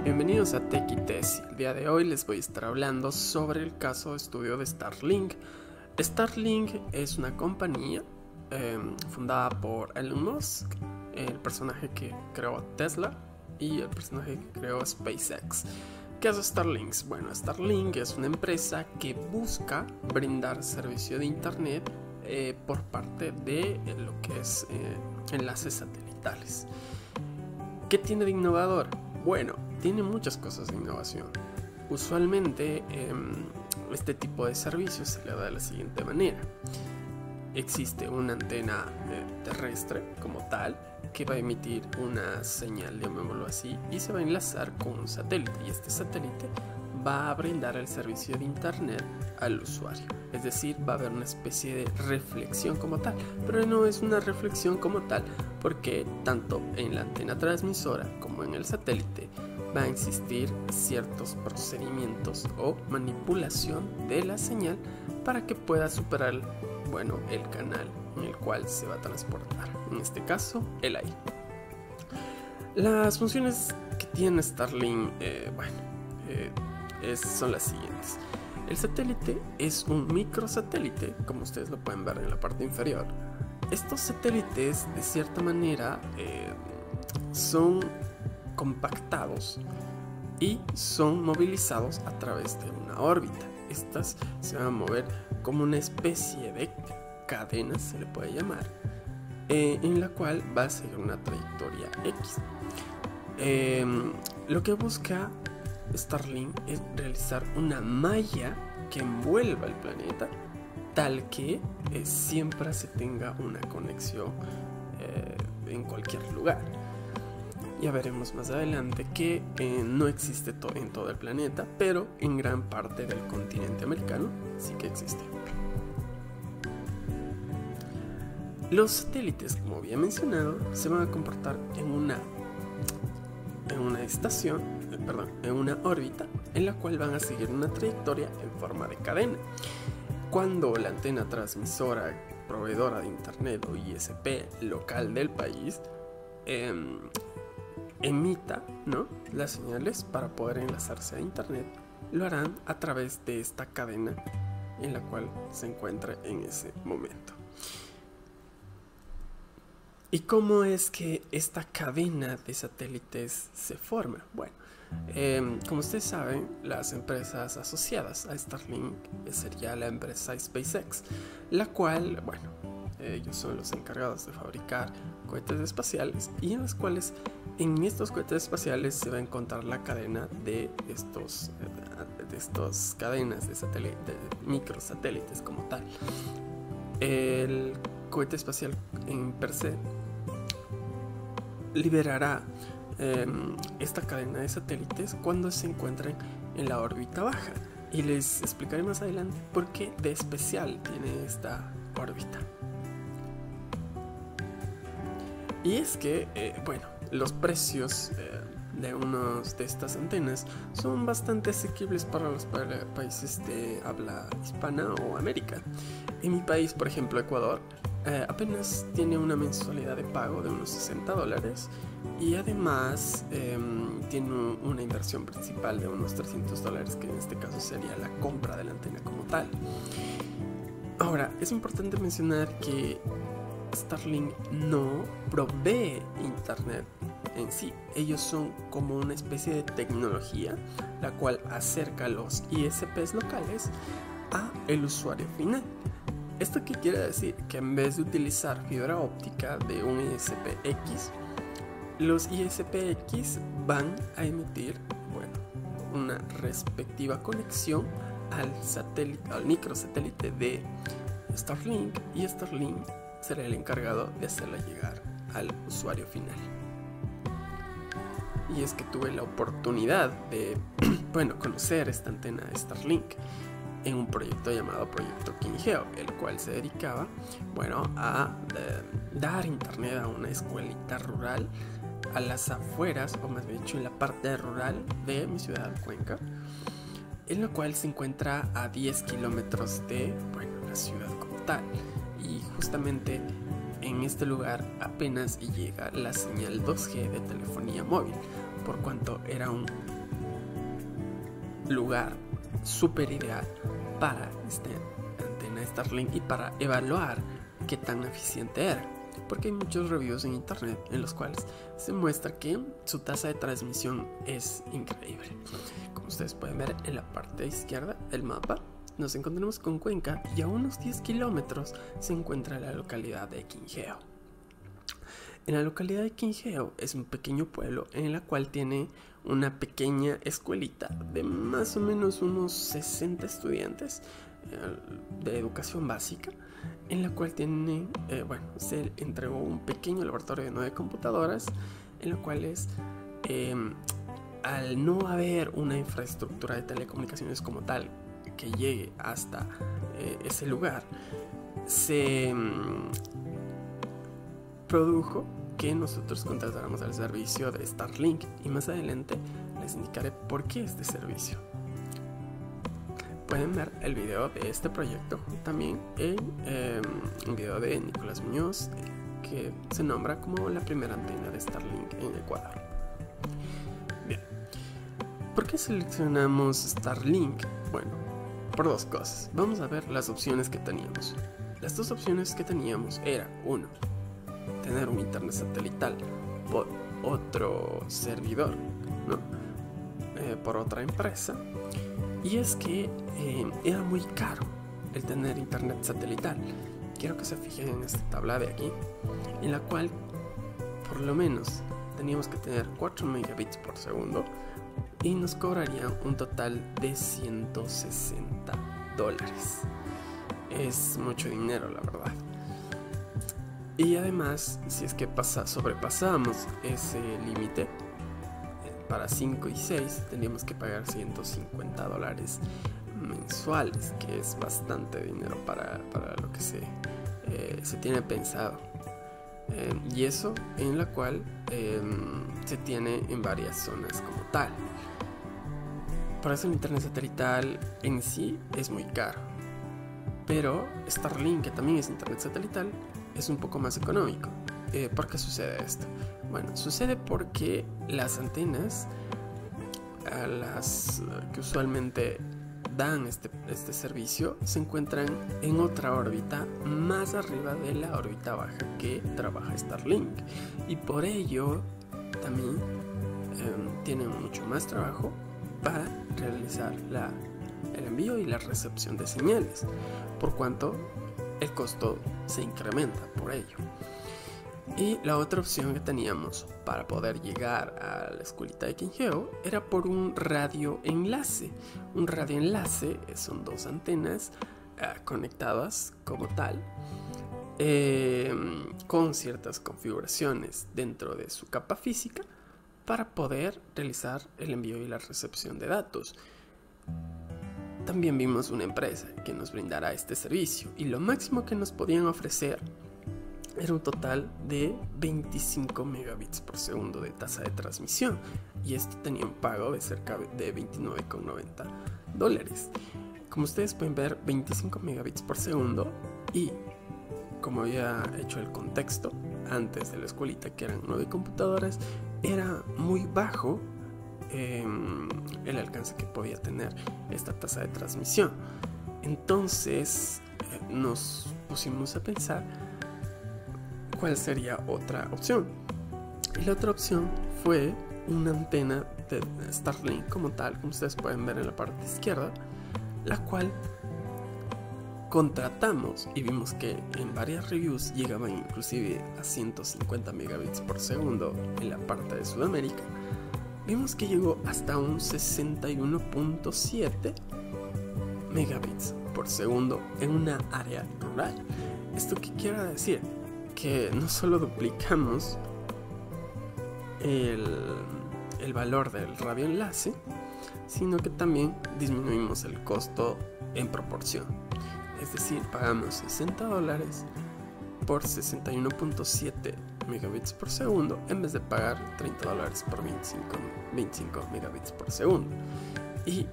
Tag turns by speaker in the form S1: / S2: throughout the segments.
S1: Bienvenidos a Tech y Tesi. El día de hoy les voy a estar hablando sobre el caso de estudio de Starlink. Starlink es una compañía fundada por Elon Musk, el personaje que creó Tesla y el personaje que creó SpaceX. ¿Qué hace Starlink? Bueno, Starlink es una empresa que busca brindar servicio de internet por parte de lo que es enlaces satelitales. ¿Qué tiene de innovador? Bueno, tiene muchas cosas de innovación. Usualmente este tipo de servicios se le da de la siguiente manera. Existe una antena terrestre como tal que va a emitir una señal, llamémoslo así, y se va a enlazar con un satélite, y este satélite va a brindar el servicio de internet al usuario. Es decir, va a haber una especie de reflexión como tal, pero no es una reflexión como tal porque tanto en la antena transmisora como en el satélite va a existir ciertos procedimientos o manipulación de la señal para que pueda superar el canal en el cual se va a transportar, en este caso el aire. Las funciones que tiene Starlink son las siguientes. El satélite es un microsatélite, como ustedes lo pueden ver en la parte inferior. Estos satélites de cierta manera son compactados y son movilizados a través de una órbita. Estas se van a mover como una especie de cadena, se le puede llamar, en la cual va a seguir una trayectoria X. Lo que busca Starlink es realizar una malla que envuelva el planeta tal que siempre se tenga una conexión en cualquier lugar. Ya veremos más adelante que no existe en todo el planeta, pero en gran parte del continente americano sí que existe. Los satélites, como había mencionado, se van a comportar en una órbita en la cual van a seguir una trayectoria en forma de cadena. Cuando la antena transmisora, proveedora de internet o ISP local del país emita las señales para poder enlazarse a internet, lo harán a través de esta cadena en la cual se encuentra en ese momento. ¿Y cómo es que esta cadena de satélites se forma? Bueno, como ustedes saben, las empresas asociadas a Starlink sería la empresa SpaceX, la cual, ellos son los encargados de fabricar cohetes espaciales, y en estos cohetes espaciales se va a encontrar la cadena de estos cadenas de microsatélites como tal. El cohete espacial en per se liberará esta cadena de satélites cuando se encuentren en la órbita baja, y les explicaré más adelante por qué de especial tiene esta órbita. Y es que los precios de estas antenas son bastante asequibles para los países de habla hispana o América. En mi país, por ejemplo, Ecuador, apenas tiene una mensualidad de pago de unos $60, y además tiene una inversión principal de unos $300, que en este caso sería la compra de la antena como tal. Ahora, es importante mencionar que Starlink no provee internet en sí. Ellos son como una especie de tecnología la cual acerca los ISPs locales a el usuario final. ¿Esto qué quiere decir? Que en vez de utilizar fibra óptica de un ISP-X, los ISP-X van a emitir una respectiva conexión al microsatélite de Starlink, y Starlink será el encargado de hacerla llegar al usuario final. Y es que tuve la oportunidad de conocer esta antena de Starlink en un proyecto llamado Proyecto Quingeo, el cual se dedicaba a dar internet a una escuelita rural a las afueras, o más bien dicho en la parte rural de mi ciudad, Cuenca, en la cual se encuentra a 10 kilómetros de la ciudad como tal. Y justamente en este lugar apenas llega la señal 2G de telefonía móvil, por cuanto era un lugar súper ideal para esta antena Starlink y para evaluar qué tan eficiente era, porque hay muchos reviews en internet en los cuales se muestra que su tasa de transmisión es increíble. Como ustedes pueden ver en la parte izquierda del mapa, nos encontramos con Cuenca y a unos 10 kilómetros se encuentra la localidad de Quingeo. En la localidad de Quingeo es un pequeño pueblo en la cual tiene una pequeña escuelita de más o menos unos 60 estudiantes de educación básica, en la cual tiene, se entregó un pequeño laboratorio de 9 computadoras, en lo cual al no haber una infraestructura de telecomunicaciones como tal que llegue hasta ese lugar, se produjo que nosotros contratáramos el servicio de Starlink, y más adelante les indicaré por qué este servicio. Pueden ver el video de este proyecto también en un video de Nicolás Muñoz, que se nombra como la primera antena de Starlink en Ecuador. Bien, ¿por qué seleccionamos Starlink? Bueno, por dos cosas. Vamos a ver las opciones que teníamos. Las dos opciones que teníamos era, uno, tener un internet satelital por otro servidor, ¿no? Por otra empresa. Y es que era muy caro el tener internet satelital. Quiero que se fijen en esta tabla de aquí, en la cual por lo menos teníamos que tener 4 megabits por segundo y nos cobrarían un total de $160. Es mucho dinero, la verdad. Y además, si es que sobrepasamos ese límite, para 5 y 6 tendríamos que pagar $150 mensuales, que es bastante dinero para lo que se tiene pensado. Y eso en la cual se tiene en varias zonas como tal. Por eso el internet satelital en sí es muy caro. Pero Starlink, que también es internet satelital, es un poco más económico. ¿Por qué sucede esto? Bueno, sucede porque las antenas, las que usualmente dan este servicio, se encuentran en otra órbita más arriba de la órbita baja que trabaja Starlink, y por ello también tienen mucho más trabajo para realizar el envío y la recepción de señales, por cuanto el costo se incrementa por ello. Y la otra opción que teníamos para poder llegar a la escuelita de Quingeo era por un radioenlace. Un radioenlace son dos antenas conectadas como tal, con ciertas configuraciones dentro de su capa física para poder realizar el envío y la recepción de datos. También vimos una empresa que nos brindará este servicio, y lo máximo que nos podían ofrecer era un total de 25 megabits por segundo de tasa de transmisión, y esto tenía un pago de cerca de $29,90. Como ustedes pueden ver, 25 megabits por segundo, y como había hecho el contexto antes de la escuelita, que eran 9 computadoras, era muy bajo el alcance que podía tener esta tasa de transmisión. Entonces nos pusimos a pensar cuál sería otra opción, y la otra opción fue una antena de Starlink como tal, como ustedes pueden ver en la parte izquierda, la cual contratamos y vimos que en varias reviews llegaban inclusive a 150 megabits por segundo en la parte de Sudamérica. Vimos que llegó hasta un 61.7 megabits por segundo en una área rural. ¿Esto qué quiere decir? Que no solo duplicamos el valor del radioenlace, sino que también disminuimos el costo en proporción. Es decir, pagamos $60 por 61.7 megabits por segundo en vez de pagar $30 por 25 megabits por segundo. Y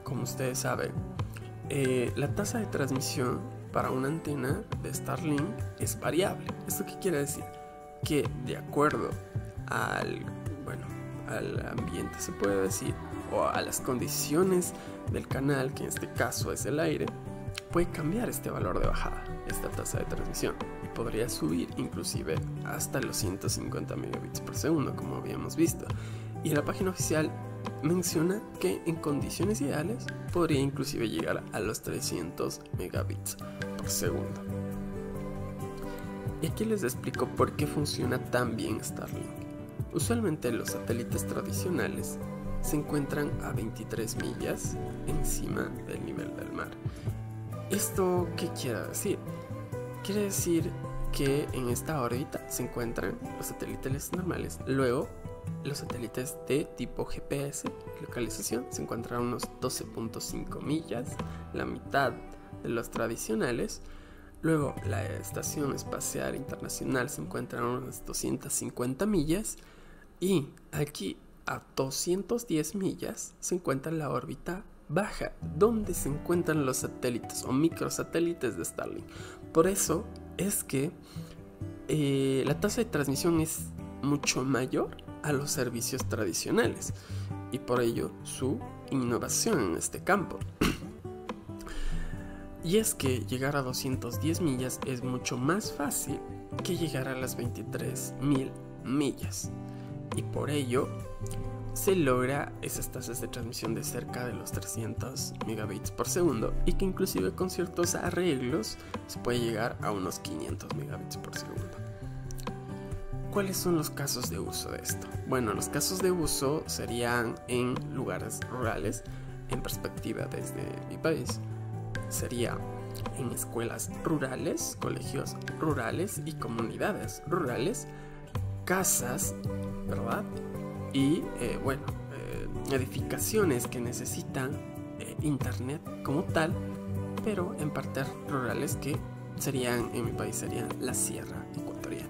S1: como ustedes saben, la tasa de transmisión para una antena de Starlink es variable. ¿Esto qué quiere decir? Que de acuerdo al al ambiente, se puede decir, o a las condiciones del canal, que en este caso es el aire, puede cambiar este valor de bajada, esta tasa de transmisión, y podría subir inclusive hasta los 150 megabits por segundo, como habíamos visto. Y la página oficial menciona que en condiciones ideales podría inclusive llegar a los 300 megabits por segundo. Y aquí les explico por qué funciona tan bien Starlink. Usualmente los satélites tradicionales se encuentran a 23 millas encima del nivel del mar. ¿Esto qué quiere decir? Quiere decir que en esta órbita se encuentran los satélites normales. Luego, los satélites de tipo GPS, localización, se encuentran a unos 12.5 millas, la mitad de los tradicionales. Luego, la Estación Espacial Internacional se encuentra a unas 250 millas. Y aquí, a 210 millas, se encuentra la órbita baja, donde se encuentran los satélites o microsatélites de Starlink. Por eso es que la tasa de transmisión es mucho mayor a los servicios tradicionales, y por ello su innovación en este campo. Y es que llegar a 210 millas es mucho más fácil que llegar a las 23.000 millas, y por ello se logra esas tasas de transmisión de cerca de los 300 megabits por segundo, y que inclusive con ciertos arreglos se puede llegar a unos 500 megabits por segundo. ¿Cuáles son los casos de uso de esto? Bueno, los casos de uso serían en lugares rurales. En perspectiva desde mi país, sería en escuelas rurales, colegios rurales y comunidades rurales, casas, ¿verdad? Y edificaciones que necesitan internet como tal, pero en partes rurales que serían, en mi país, serían la sierra ecuatoriana.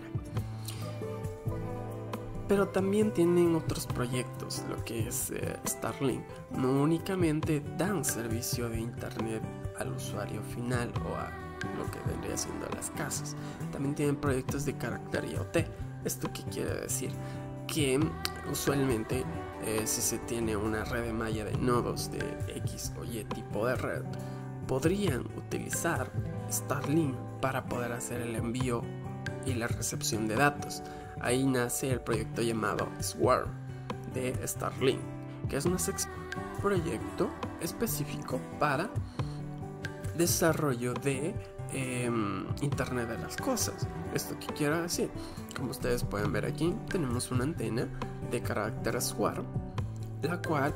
S1: Pero también tienen otros proyectos, lo que es Starlink. No únicamente dan servicio de internet al usuario final o a lo que vendría siendo las casas, también tienen proyectos de carácter IoT. ¿Esto qué quiere decir? Que usualmente si se tiene una red de malla de nodos de X o Y tipo de red, podrían utilizar Starlink para poder hacer el envío y la recepción de datos. Ahí nace el proyecto llamado Swarm de Starlink, que es un proyecto específico para desarrollo de Internet de las cosas. ¿Esto qué quiere decir? Como ustedes pueden ver aquí, tenemos una antena de carácter Swarm, la cual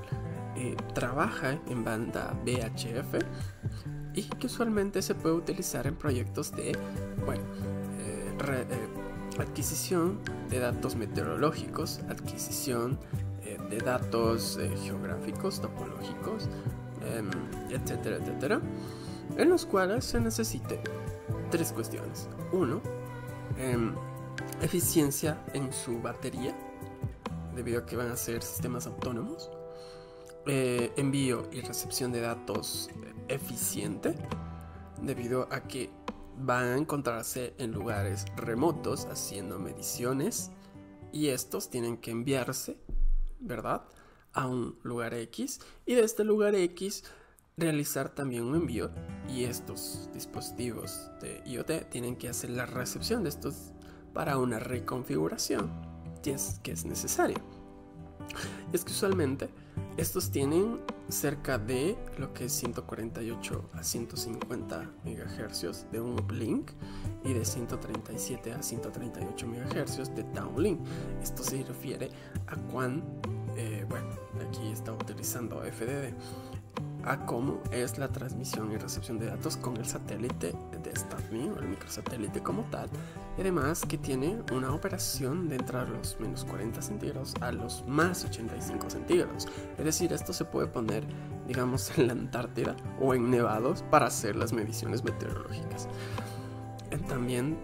S1: trabaja en banda VHF y que usualmente se puede utilizar en proyectos de adquisición de datos meteorológicos, adquisición de datos geográficos, topológicos, etcétera, etcétera, en los cuales se necesite tres cuestiones. Uno, eficiencia en su batería, debido a que van a ser sistemas autónomos. Envío y recepción de datos eficiente, debido a que van a encontrarse en lugares remotos haciendo mediciones, y estos tienen que enviarse, ¿verdad?, a un lugar X, y de este lugar X realizar también un envío, y estos dispositivos de IoT tienen que hacer la recepción de estos para una reconfiguración que es necesaria. Y es que usualmente estos tienen cerca de lo que es 148 a 150 MHz de un uplink y de 137 a 138 MHz de downlink. Esto se refiere a aquí está utilizando FDD, a cómo es la transmisión y recepción de datos con el satélite de Starlink o el microsatélite como tal, y además que tiene una operación de entrar a los menos 40 centígrados a los más 85 centígrados. Es decir, esto se puede poner, digamos, en la Antártida o en nevados para hacer las mediciones meteorológicas. También,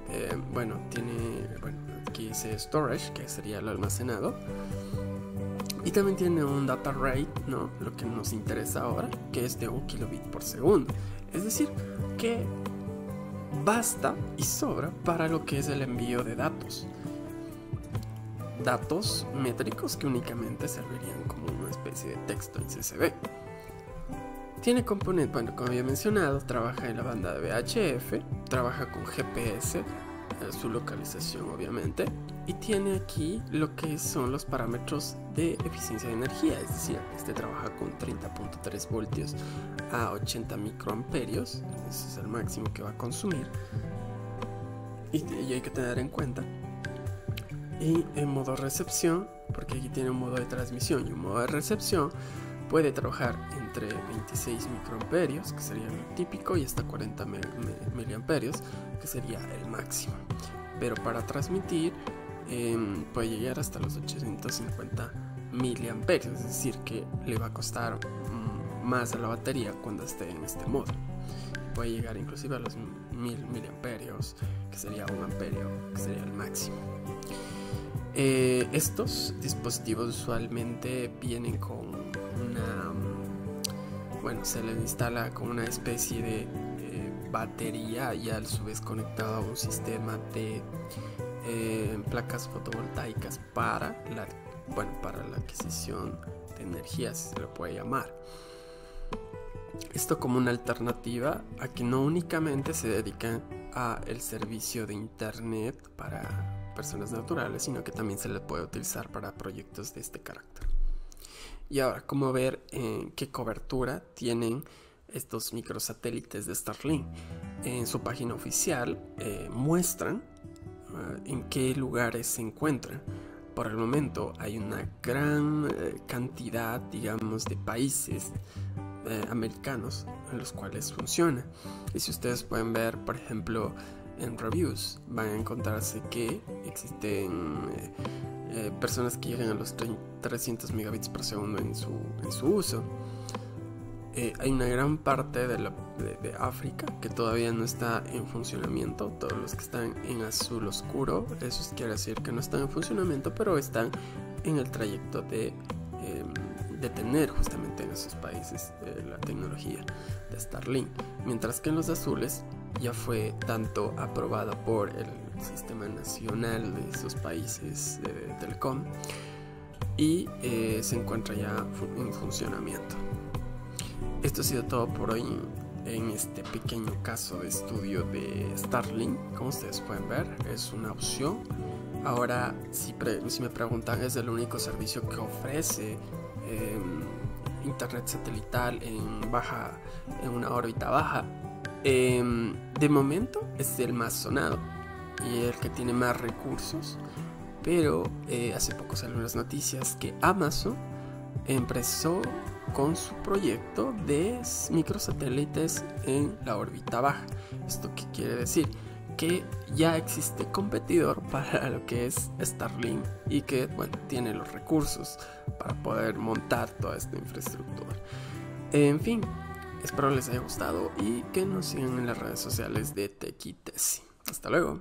S1: tiene, aquí dice storage, que sería el almacenado. Y también tiene un data rate, ¿no?, lo que nos interesa ahora, que es de 1 kilobit por segundo. Es decir, que basta y sobra para lo que es el envío de datos. datos métricos que únicamente servirían como una especie de texto en CSV. Tiene componentes, bueno, como había mencionado, trabaja en la banda de VHF, trabaja con GPS, su localización obviamente, y tiene aquí lo que son los parámetros de eficiencia de energía, es decir, este trabaja con 30.3 voltios a 80 microamperios, ese es el máximo que va a consumir, y hay que tener en cuenta. Y en modo recepción, porque aquí tiene un modo de transmisión y un modo de recepción, puede trabajar entre 26 microamperios, que sería lo típico, y hasta 40 miliamperios, que sería el máximo. Pero para transmitir puede llegar hasta los 850 miliamperios, es decir, que le va a costar más a la batería cuando esté en este modo. Puede llegar inclusive a los 1000 miliamperios, que sería 1 amperio, que sería el máximo. Estos dispositivos usualmente vienen con se les instala con una especie de batería y a su vez conectado a un sistema de placas fotovoltaicas para la adquisición de energía, si se lo puede llamar. Esto como una alternativa a que no únicamente se dedican a el servicio de internet para personas naturales, sino que también se le puede utilizar para proyectos de este carácter. Y ahora, ¿cómo ver qué cobertura tienen estos microsatélites de Starlink? En su página oficial muestran en qué lugares se encuentran. Por el momento hay una gran cantidad, digamos, de países americanos en los cuales funciona. Y si ustedes pueden ver, por ejemplo, en reviews, van a encontrarse que existen personas que llegan a los 300 megabits por segundo en su uso. Hay una gran parte de África que todavía no está en funcionamiento. Todos los que están en azul oscuro, eso quiere decir que no están en funcionamiento, pero están en el trayecto de tener justamente en esos países la tecnología de Starlink, mientras que en los azules ya fue tanto aprobada por el sistema nacional de esos países de telecom y se encuentra ya en funcionamiento. Esto ha sido todo por hoy en este pequeño caso de estudio de Starlink. Como ustedes pueden ver, es una opción. Ahora, si me preguntan, es el único servicio que ofrece internet satelital en una órbita baja. De momento es el más sonado y el que tiene más recursos, pero hace poco salieron las noticias que Amazon empezó con su proyecto de microsatélites en la órbita baja. ¿Esto qué quiere decir? Que ya existe competidor para lo que es Starlink y que tiene los recursos para poder montar toda esta infraestructura. En fin, espero les haya gustado y que nos sigan en las redes sociales de Tech y Tesi. Hasta luego.